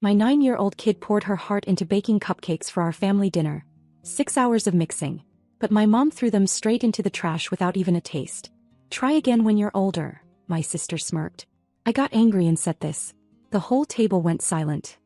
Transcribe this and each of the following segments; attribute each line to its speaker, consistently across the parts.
Speaker 1: My 9-year-old kid poured her heart into baking cupcakes for our family dinner. 6 hours of mixing. But my mom threw them straight into the trash without even a taste. Try again when you're older, my sister smirked. I got angry and said this. The whole table went silent.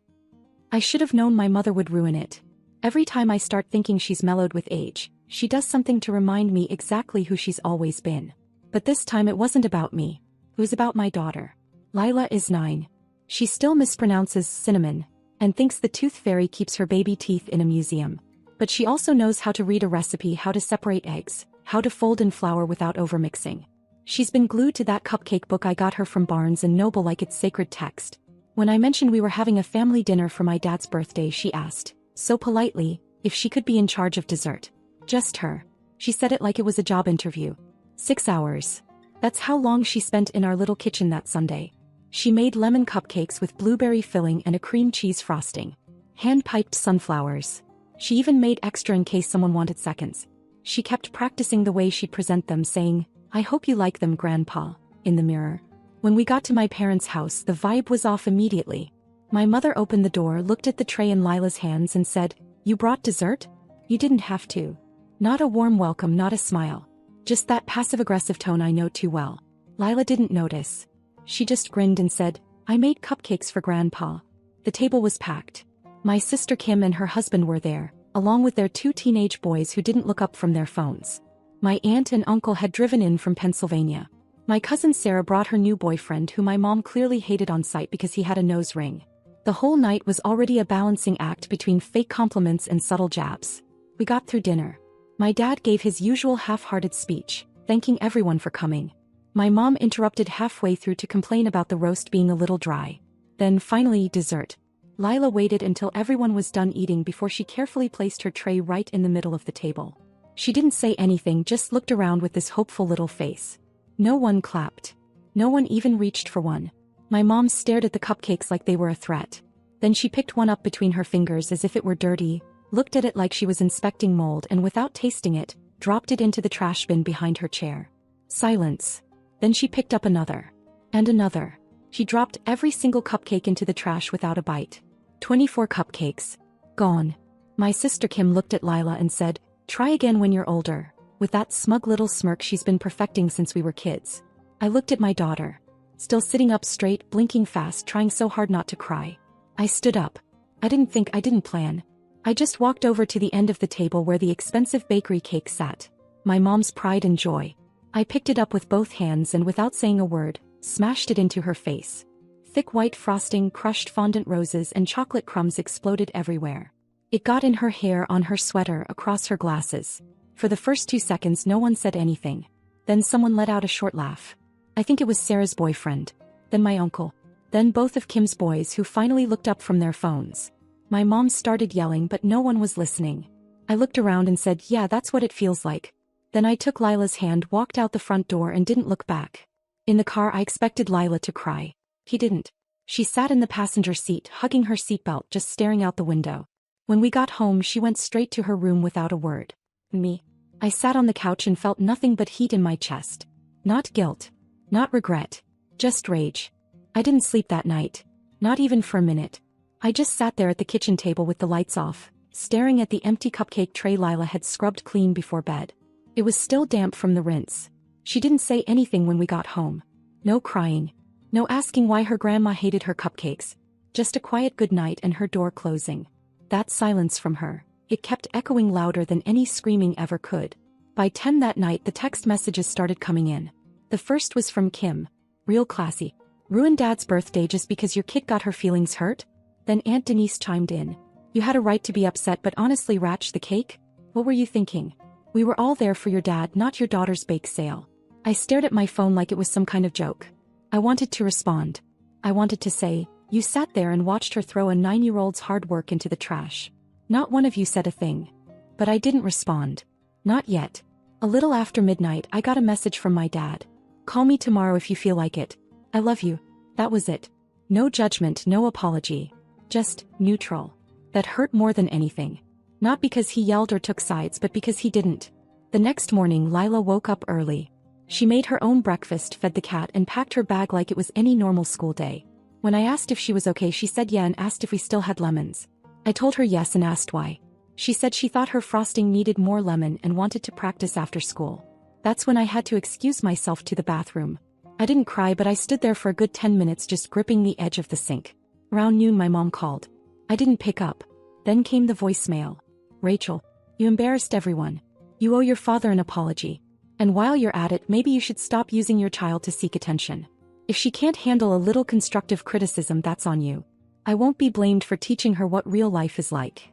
Speaker 1: I should have known my mother would ruin it. Every time I start thinking she's mellowed with age, she does something to remind me exactly who she's always been. But this time it wasn't about me. It was about my daughter. Lila is 9. She still mispronounces cinnamon, and thinks the tooth fairy keeps her baby teeth in a museum. But she also knows how to read a recipe, how to separate eggs, how to fold in flour without overmixing. She's been glued to that cupcake book I got her from Barnes & Noble like it's sacred text. When I mentioned we were having a family dinner for my dad's birthday, she asked, so politely, if she could be in charge of dessert. Just her. She said it like it was a job interview. 6 hours. That's how long she spent in our little kitchen that Sunday. She made lemon cupcakes with blueberry filling and a cream cheese frosting. Hand-piped sunflowers. She even made extra in case someone wanted seconds. She kept practicing the way she'd present them, saying, I hope you like them, Grandpa, in the mirror. When we got to my parents' house, the vibe was off immediately. My mother opened the door, looked at the tray in Lila's hands and said, You brought dessert? You didn't have to. Not a warm welcome, not a smile. Just that passive-aggressive tone I know too well. Lila didn't notice. She just grinned and said, I made cupcakes for Grandpa. The table was packed. My sister Kim and her husband were there, along with their 2 teenage boys who didn't look up from their phones. My aunt and uncle had driven in from Pennsylvania. My cousin Sarah brought her new boyfriend, who my mom clearly hated on sight because he had a nose ring. The whole night was already a balancing act between fake compliments and subtle jabs. We got through dinner. My dad gave his usual half-hearted speech, thanking everyone for coming. My mom interrupted halfway through to complain about the roast being a little dry. Then finally, dessert. Lila waited until everyone was done eating before she carefully placed her tray right in the middle of the table. She didn't say anything, just looked around with this hopeful little face. No one clapped. No one even reached for one. My mom stared at the cupcakes like they were a threat. Then she picked one up between her fingers as if it were dirty, looked at it like she was inspecting mold, and without tasting it, dropped it into the trash bin behind her chair. Silence. Then she picked up another. And another. She dropped every single cupcake into the trash without a bite. 24 cupcakes. Gone. My sister Kim looked at Lila and said, Try again when you're older, with that smug little smirk she's been perfecting since we were kids. I looked at my daughter. Still sitting up straight, blinking fast, trying so hard not to cry. I stood up. I didn't plan. I just walked over to the end of the table where the expensive bakery cake sat. My mom's pride and joy. I picked it up with both hands and without saying a word, smashed it into her face. Thick white frosting, crushed fondant roses and chocolate crumbs exploded everywhere. It got in her hair, on her sweater, across her glasses. For the first 2 seconds no one said anything. Then someone let out a short laugh. I think it was Sarah's boyfriend. Then my uncle. Then both of Kim's boys, who finally looked up from their phones. My mom started yelling, but no one was listening. I looked around and said, Yeah, that's what it feels like. Then I took Lila's hand, walked out the front door and didn't look back. In the car I expected Lila to cry. He didn't. She sat in the passenger seat, hugging her seatbelt, just staring out the window. When we got home she went straight to her room without a word. Me. I sat on the couch and felt nothing but heat in my chest. Not guilt. Not regret. Just rage. I didn't sleep that night. Not even for a minute. I just sat there at the kitchen table with the lights off, staring at the empty cupcake tray Lila had scrubbed clean before bed. It was still damp from the rinse. She didn't say anything when we got home. No crying. No asking why her grandma hated her cupcakes. Just a quiet goodnight and her door closing. That silence from her, it kept echoing louder than any screaming ever could. By 10 that night the text messages started coming in. The first was from Kim. Real classy. Ruined Dad's birthday just because your kid got her feelings hurt? Then Aunt Denise chimed in. You had a right to be upset, but honestly, Ratch, the cake? What were you thinking? We were all there for your dad, not your daughter's bake sale. I stared at my phone like it was some kind of joke. I wanted to respond. I wanted to say, you sat there and watched her throw a 9-year-old's hard work into the trash. Not one of you said a thing. But I didn't respond. Not yet. A little after midnight I got a message from my dad. Call me tomorrow if you feel like it. I love you. That was it. No judgment, no apology. Just neutral. That hurt more than anything. Not because he yelled or took sides, but because he didn't. The next morning Lila woke up early. She made her own breakfast, fed the cat and packed her bag like it was any normal school day. When I asked if she was okay, she said yeah and asked if we still had lemons. I told her yes and asked why. She said she thought her frosting needed more lemon and wanted to practice after school. That's when I had to excuse myself to the bathroom. I didn't cry, but I stood there for a good 10 minutes just gripping the edge of the sink. Around noon my mom called. I didn't pick up. Then came the voicemail. Rachel, you embarrassed everyone. You owe your father an apology. And while you're at it, maybe you should stop using your child to seek attention. If she can't handle a little constructive criticism, that's on you. I won't be blamed for teaching her what real life is like.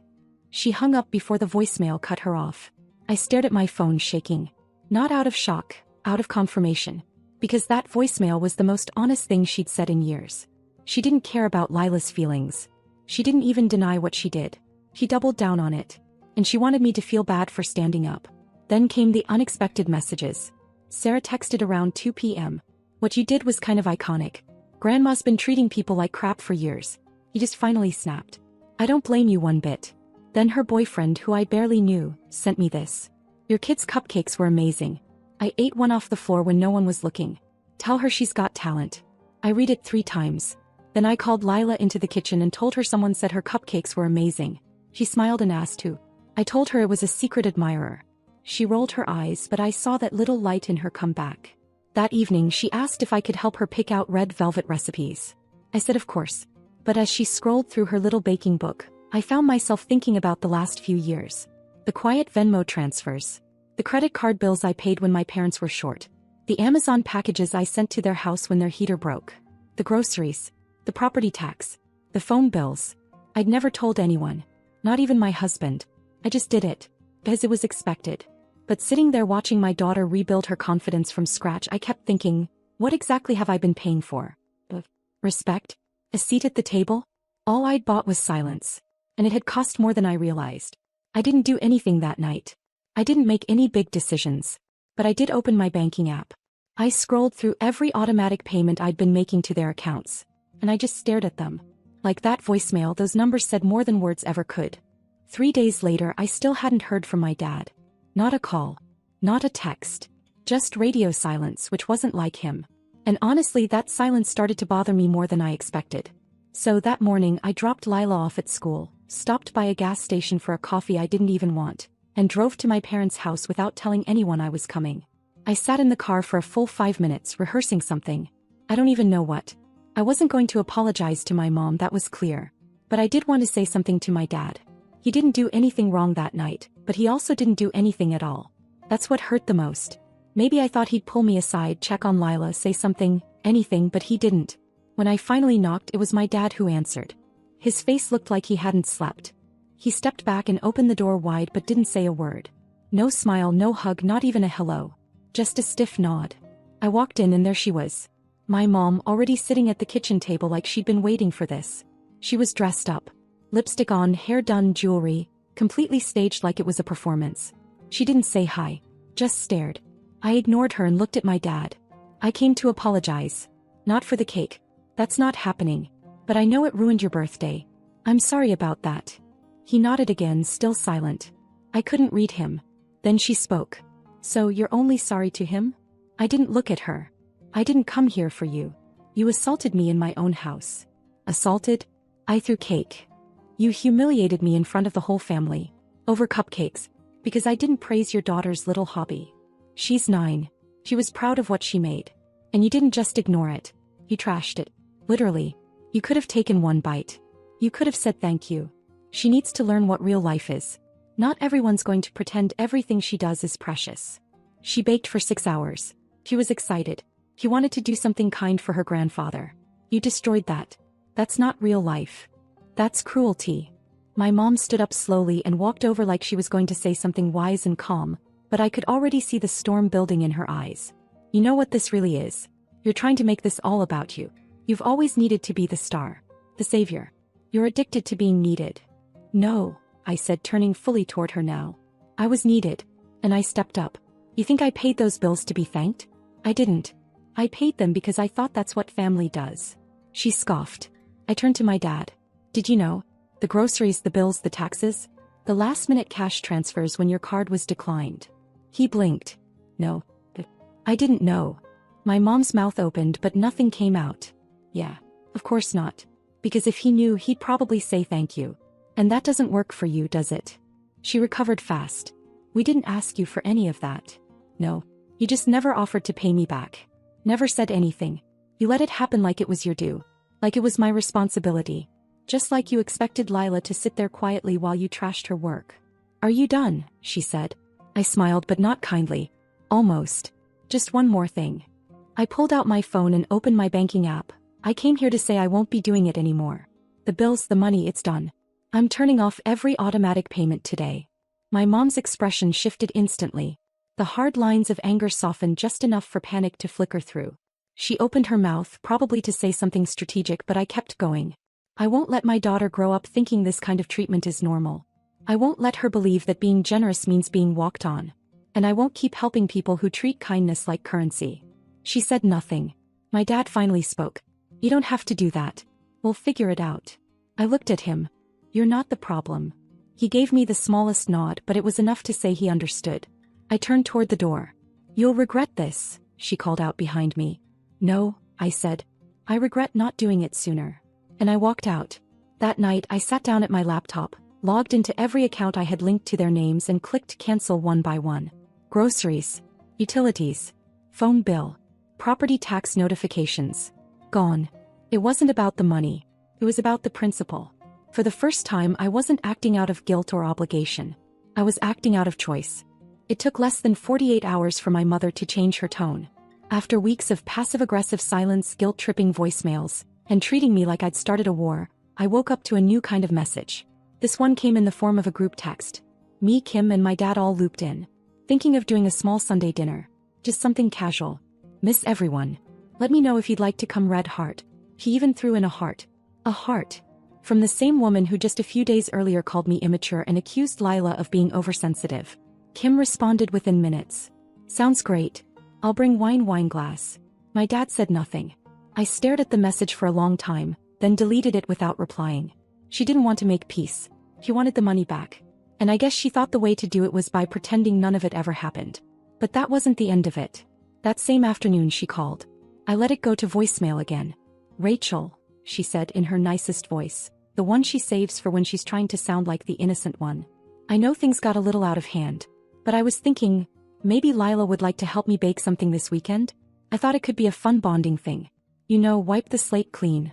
Speaker 1: She hung up before the voicemail cut her off. I stared at my phone, shaking. Not out of shock, out of confirmation. Because that voicemail was the most honest thing she'd said in years. She didn't care about Lila's feelings. She didn't even deny what she did. She doubled down on it. And she wanted me to feel bad for standing up. Then came the unexpected messages. Sarah texted around 2 p.m. What you did was kind of iconic. Grandma's been treating people like crap for years. He just finally snapped. I don't blame you one bit. Then her boyfriend, who I barely knew, sent me this. Your kids' cupcakes were amazing. I ate one off the floor when no one was looking. Tell her she's got talent. I read it 3 times. Then I called Lila into the kitchen and told her someone said her cupcakes were amazing. She smiled and asked who. I told her it was a secret admirer. She rolled her eyes, but I saw that little light in her come back. That evening she asked if I could help her pick out red velvet recipes. I said of course. But as she scrolled through her little baking book, I found myself thinking about the last few years. The quiet Venmo transfers. The credit card bills I paid when my parents were short. The Amazon packages I sent to their house when their heater broke. The groceries. The property tax. The phone bills. I'd never told anyone. Not even my husband. I just did it. Because it was expected. But sitting there watching my daughter rebuild her confidence from scratch, I kept thinking, what exactly have I been paying for? Respect? A seat at the table? All I'd bought was silence. And it had cost more than I realized. I didn't do anything that night. I didn't make any big decisions. But I did open my banking app. I scrolled through every automatic payment I'd been making to their accounts. And I just stared at them. Like that voicemail, those numbers said more than words ever could. 3 days later, I still hadn't heard from my dad. Not a call. Not a text. Just radio silence, which wasn't like him. And honestly, that silence started to bother me more than I expected. So that morning I dropped Lila off at school, stopped by a gas station for a coffee I didn't even want, and drove to my parents' house without telling anyone I was coming. I sat in the car for a full 5 minutes rehearsing something. I don't even know what. I wasn't going to apologize to my mom, that was clear. But I did want to say something to my dad. He didn't do anything wrong that night, but he also didn't do anything at all. That's what hurt the most. Maybe I thought he'd pull me aside, check on Lila, say something, anything, but he didn't. When I finally knocked, it was my dad who answered. His face looked like he hadn't slept. He stepped back and opened the door wide but didn't say a word. No smile, no hug, not even a hello. Just a stiff nod. I walked in and there she was. My mom, already sitting at the kitchen table like she'd been waiting for this. She was dressed up. Lipstick on, hair done, jewelry, completely staged like it was a performance. She didn't say hi, just stared. I ignored her and looked at my dad. I came to apologize. Not for the cake. That's not happening. But I know it ruined your birthday. I'm sorry about that. He nodded again, still silent. I couldn't read him. Then she spoke. So you're only sorry to him? I didn't look at her. I didn't come here for you. You assaulted me in my own house. Assaulted? I threw cake. You humiliated me in front of the whole family. Over cupcakes. Because I didn't praise your daughter's little hobby. She's 9. She was proud of what she made. And you didn't just ignore it. You trashed it. Literally. You could have taken one bite. You could have said thank you. She needs to learn what real life is. Not everyone's going to pretend everything she does is precious. She baked for 6 hours. She was excited. She wanted to do something kind for her grandfather. You destroyed that. That's not real life. That's cruelty. My mom stood up slowly and walked over like she was going to say something wise and calm, but I could already see the storm building in her eyes. You know what this really is? You're trying to make this all about you. You've always needed to be the star. The savior. You're addicted to being needed. No, I said, turning fully toward her now. I was needed. And I stepped up. You think I paid those bills to be thanked? I didn't. I paid them because I thought that's what family does. She scoffed. I turned to my dad. Did you know? The groceries, the bills, the taxes? The last-minute cash transfers when your card was declined. He blinked. No. I didn't know. My mom's mouth opened but nothing came out. Yeah. Of course not. Because if he knew, he'd probably say thank you. And that doesn't work for you, does it? She recovered fast. We didn't ask you for any of that. No. You just never offered to pay me back. Never said anything. You let it happen like it was your due. Like it was my responsibility. Just like you expected Lila to sit there quietly while you trashed her work. Are you done? She said. I smiled, but not kindly. Almost. Just one more thing. I pulled out my phone and opened my banking app. I came here to say I won't be doing it anymore. The bills, the money, it's done. I'm turning off every automatic payment today. My mom's expression shifted instantly. The hard lines of anger softened just enough for panic to flicker through. She opened her mouth, probably to say something strategic, but I kept going. I won't let my daughter grow up thinking this kind of treatment is normal. I won't let her believe that being generous means being walked on. And I won't keep helping people who treat kindness like currency. She said nothing. My dad finally spoke. You don't have to do that. We'll figure it out. I looked at him. You're not the problem. He gave me the smallest nod, but it was enough to say he understood. I turned toward the door. You'll regret this, she called out behind me. No, I said. I regret not doing it sooner. And I walked out. That night I sat down at my laptop, logged into every account I had linked to their names and clicked cancel one by one. Groceries, utilities, phone bill, property tax notifications. Gone. It wasn't about the money. It was about the principle. For the first time, I wasn't acting out of guilt or obligation. I was acting out of choice. It took less than 48 hours for my mother to change her tone. After weeks of passive-aggressive silence, guilt-tripping voicemails, and treating me like I'd started a war, I woke up to a new kind of message. This one came in the form of a group text. Me, Kim, and my dad all looped in. Thinking of doing a small Sunday dinner. Just something casual. Miss everyone. Let me know if you'd like to come, red heart. He even threw in a heart. A heart. From the same woman who just a few days earlier called me immature and accused Lila of being oversensitive. Kim responded within minutes. Sounds great. I'll bring wine glass. My dad said nothing. I stared at the message for a long time, then deleted it without replying. She didn't want to make peace. He wanted the money back. And I guess she thought the way to do it was by pretending none of it ever happened. But that wasn't the end of it. That same afternoon she called. I let it go to voicemail again. Rachel, she said in her nicest voice, the one she saves for when she's trying to sound like the innocent one. I know things got a little out of hand, but I was thinking, maybe Lila would like to help me bake something this weekend? I thought it could be a fun bonding thing. You know, wipe the slate clean.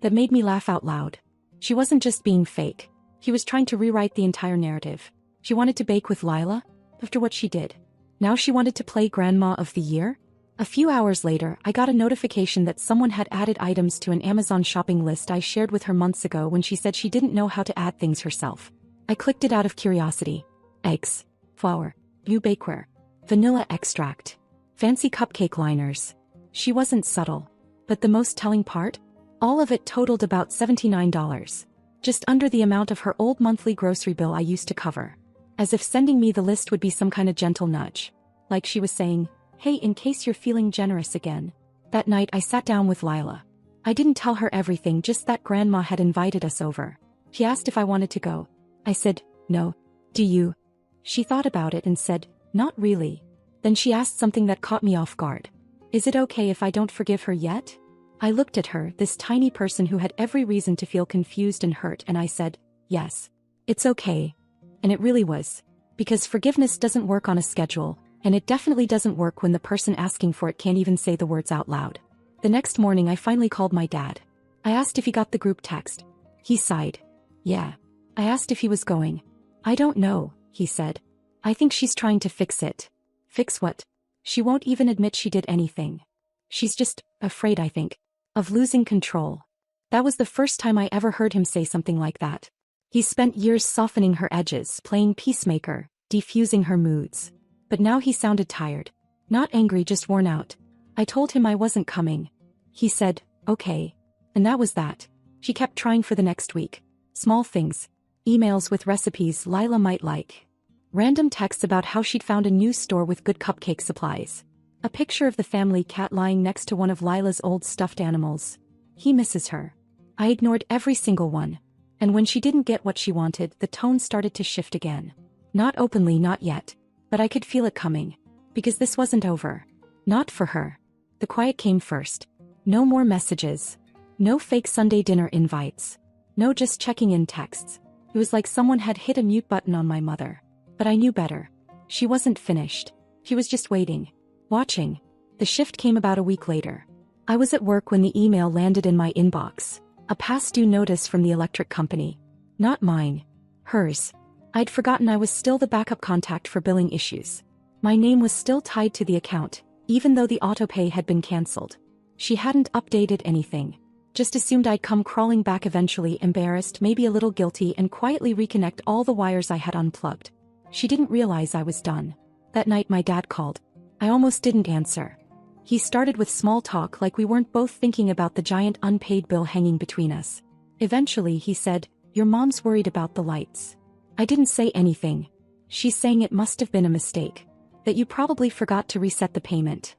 Speaker 1: That made me laugh out loud. She wasn't just being fake. He was trying to rewrite the entire narrative. She wanted to bake with Lila, after what she did. Now she wanted to play Grandma of the Year? A few hours later, I got a notification that someone had added items to an Amazon shopping list I shared with her months ago when she said she didn't know how to add things herself. I clicked it out of curiosity. Eggs, flour, new bakeware, vanilla extract, fancy cupcake liners. She wasn't subtle. But the most telling part? All of it totaled about $79. Just under the amount of her old monthly grocery bill I used to cover. As if sending me the list would be some kind of gentle nudge. Like she was saying, hey, in case you're feeling generous again. That night I sat down with Lila. I didn't tell her everything, just that Grandma had invited us over. She asked if I wanted to go. I said, no. Do you? She thought about it and said, not really. Then she asked something that caught me off guard. Is it okay if I don't forgive her yet? I looked at her, this tiny person who had every reason to feel confused and hurt, and I said, yes. It's okay. And it really was. Because forgiveness doesn't work on a schedule, and it definitely doesn't work when the person asking for it can't even say the words out loud. The next morning I finally called my dad. I asked if he got the group text. He sighed. Yeah. I asked if he was going. I don't know, he said. I think she's trying to fix it. Fix what? She won't even admit she did anything. She's just afraid, I think, of losing control. That was the first time I ever heard him say something like that. He spent years softening her edges, playing peacemaker, defusing her moods. But now he sounded tired. Not angry, just worn out. I told him I wasn't coming. He said, okay. And that was that. She kept trying for the next week. Small things. Emails with recipes Lila might like. Random texts about how she'd found a new store with good cupcake supplies. A picture of the family cat lying next to one of Lila's old stuffed animals. He misses her. I ignored every single one. And when she didn't get what she wanted, the tone started to shift again. Not openly, not yet. But I could feel it coming. Because this wasn't over. Not for her. The quiet came first. No more messages. No fake Sunday dinner invites. No just checking in texts. It was like someone had hit a mute button on my mother. But I knew better. She wasn't finished. She was just waiting. Watching. The shift came about a week later. I was at work when the email landed in my inbox. A past due notice from the electric company. Not mine. Hers. I'd forgotten I was still the backup contact for billing issues. My name was still tied to the account, even though the autopay had been cancelled. She hadn't updated anything. Just assumed I'd come crawling back eventually, embarrassed, maybe a little guilty, and quietly reconnect all the wires I had unplugged. She didn't realize I was done. That night my dad called. I almost didn't answer. He started with small talk like we weren't both thinking about the giant unpaid bill hanging between us. Eventually he said, "Your mom's worried about the lights." I didn't say anything. She's saying it must have been a mistake. That you probably forgot to reset the payment.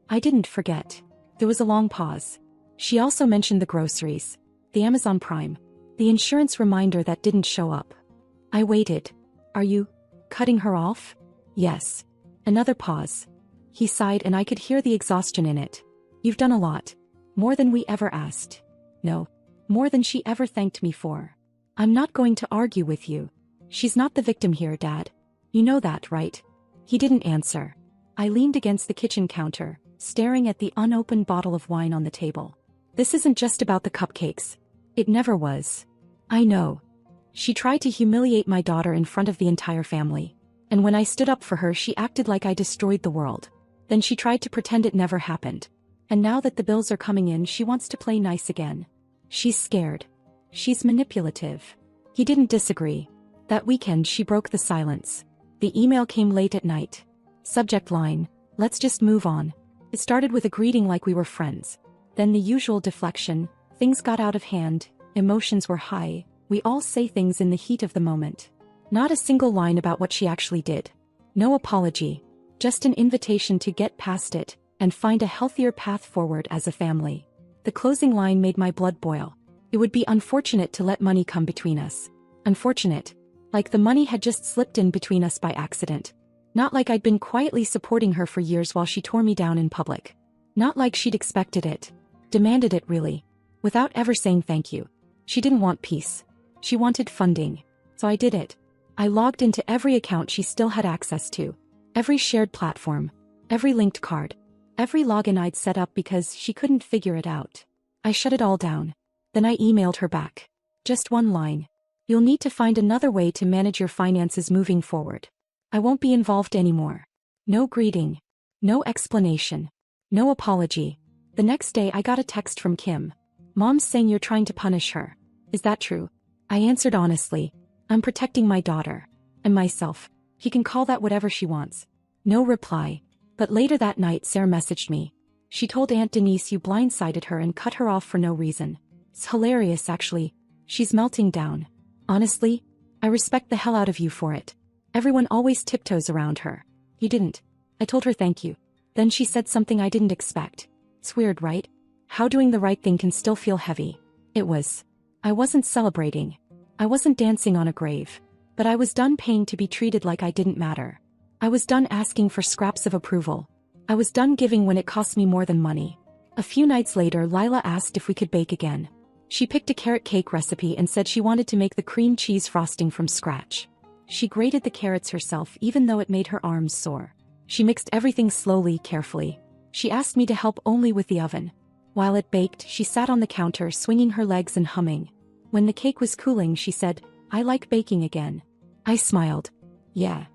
Speaker 1: I didn't forget. There was a long pause. She also mentioned the groceries, the Amazon Prime, the insurance reminder that didn't show up. I waited. Are you cutting her off? Yes. Another pause. He sighed and I could hear the exhaustion in it. You've done a lot. More than we ever asked. No. More than she ever thanked me for. I'm not going to argue with you. She's not the victim here, Dad. You know that, right? He didn't answer. I leaned against the kitchen counter, staring at the unopened bottle of wine on the table. This isn't just about the cupcakes. It never was. I know. She tried to humiliate my daughter in front of the entire family. And when I stood up for her, she acted like I destroyed the world. Then she tried to pretend it never happened. And now that the bills are coming in, she wants to play nice again. She's scared. She's manipulative. He didn't disagree. That weekend she broke the silence. The email came late at night. Subject line, "Let's just move on." It started with a greeting like we were friends. Then the usual deflection, things got out of hand, emotions were high, we all say things in the heat of the moment. Not a single line about what she actually did. No apology. Just an invitation to get past it, and find a healthier path forward as a family. The closing line made my blood boil. It would be unfortunate to let money come between us. Unfortunate. Like the money had just slipped in between us by accident. Not like I'd been quietly supporting her for years while she tore me down in public. Not like she'd expected it. Demanded it really. Without ever saying thank you. She didn't want peace. She wanted funding. So I did it. I logged into every account she still had access to. Every shared platform. Every linked card. Every login I'd set up because she couldn't figure it out. I shut it all down. Then I emailed her back. Just one line. You'll need to find another way to manage your finances moving forward. I won't be involved anymore. No greeting. No explanation. No apology. The next day I got a text from Kim. "Mom's saying you're trying to punish her. Is that true?" I answered honestly. "I'm protecting my daughter. And myself. He can call that whatever she wants." No reply. But later that night Sarah messaged me. She told Aunt Denise you blindsided her and cut her off for no reason. It's hilarious actually. She's melting down. Honestly, I respect the hell out of you for it. Everyone always tiptoes around her. You didn't. I told her thank you. Then she said something I didn't expect. It's weird, right? How doing the right thing can still feel heavy. It was. I wasn't celebrating. I wasn't dancing on a grave. But I was done paying to be treated like I didn't matter. I was done asking for scraps of approval. I was done giving when it cost me more than money. A few nights later, Lila asked if we could bake again. She picked a carrot cake recipe and said she wanted to make the cream cheese frosting from scratch. She grated the carrots herself even though it made her arms sore. She mixed everything slowly, carefully. She asked me to help only with the oven. While it baked, she sat on the counter swinging her legs and humming. When the cake was cooling, she said, "I like baking again." I smiled. Yeah.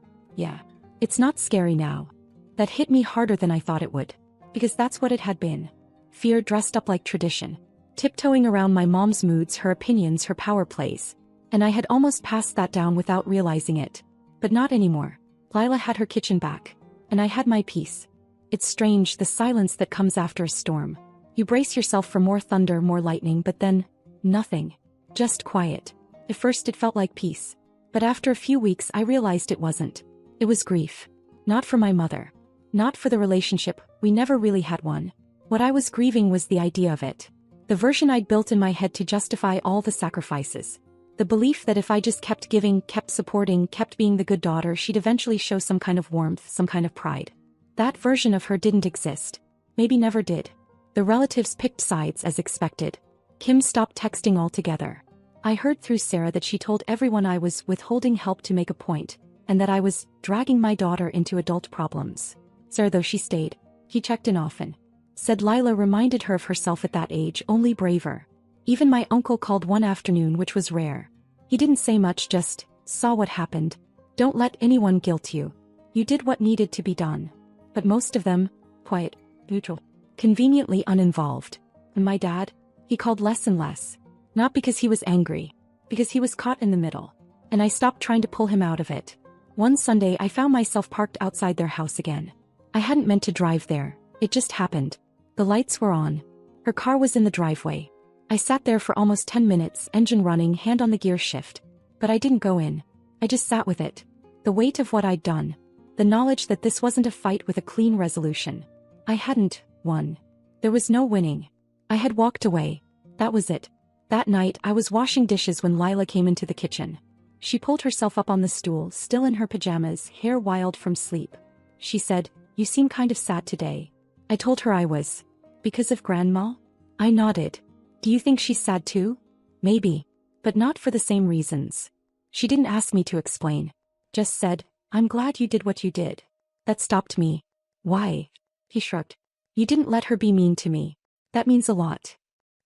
Speaker 1: It's not scary now. That hit me harder than I thought it would. Because that's what it had been. Fear dressed up like tradition. Tiptoeing around my mom's moods, her opinions, her power plays. And I had almost passed that down without realizing it. But not anymore. Lila had her kitchen back. And I had my peace. It's strange, the silence that comes after a storm. You brace yourself for more thunder, more lightning, but then, nothing. Just quiet. At first it felt like peace. But after a few weeks I realized it wasn't. It was grief. Not for my mother. Not for the relationship, we never really had one. What I was grieving was the idea of it. The version I'd built in my head to justify all the sacrifices. The belief that if I just kept giving, kept supporting, kept being the good daughter, she'd eventually show some kind of warmth, some kind of pride. That version of her didn't exist. Maybe never did. The relatives picked sides as expected. Kim stopped texting altogether. I heard through Sarah that she told everyone I was withholding help to make a point, and that I was dragging my daughter into adult problems. Sarah, though she stayed, he checked in often. Said Lila reminded her of herself at that age, only braver. Even my uncle called one afternoon, which was rare. He didn't say much, just saw what happened. Don't let anyone guilt you. You did what needed to be done. But most of them, quiet, neutral, conveniently uninvolved. And my dad? He called less and less. Not because he was angry, because he was caught in the middle. And I stopped trying to pull him out of it. One Sunday I found myself parked outside their house again. I hadn't meant to drive there, it just happened. The lights were on. Her car was in the driveway. I sat there for almost 10 minutes, engine running, hand on the gear shift. But I didn't go in. I just sat with it. The weight of what I'd done. The knowledge that this wasn't a fight with a clean resolution. I hadn't won. There was no winning. I had walked away. That was it. That night I was washing dishes when Lila came into the kitchen. She pulled herself up on the stool, still in her pajamas, hair wild from sleep. She said, "You seem kind of sad today." I told her I was. Because of Grandma? I nodded. Do you think she's sad too? Maybe. But not for the same reasons. She didn't ask me to explain. Just said, "I'm glad you did what you did." That stopped me. Why? He shrugged. You didn't let her be mean to me. That means a lot.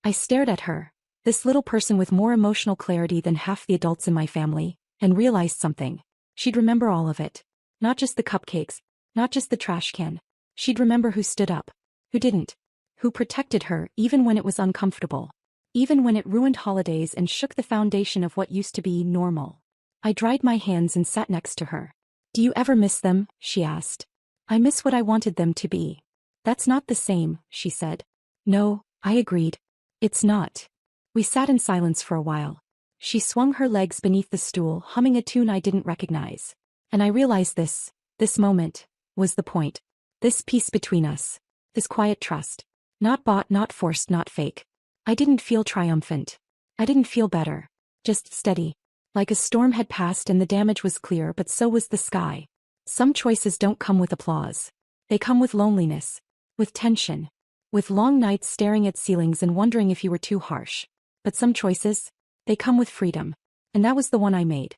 Speaker 1: I stared at her, this little person with more emotional clarity than half the adults in my family, and realized something. She'd remember all of it. Not just the cupcakes, not just the trash can. She'd remember who stood up, who didn't, who protected her even when it was uncomfortable, even when it ruined holidays and shook the foundation of what used to be normal. I dried my hands and sat next to her. Do you ever miss them? She asked. I miss what I wanted them to be. That's not the same, she said. No, I agreed. It's not. We sat in silence for a while. She swung her legs beneath the stool, humming a tune I didn't recognize. And I realized this moment, was the point. This peace between us. This quiet trust. Not bought, not forced, not fake. I didn't feel triumphant. I didn't feel better. Just steady. Like a storm had passed and the damage was clear, but so was the sky. Some choices don't come with applause. They come with loneliness. With tension. With long nights staring at ceilings and wondering if you were too harsh. But some choices, they come with freedom. And that was the one I made.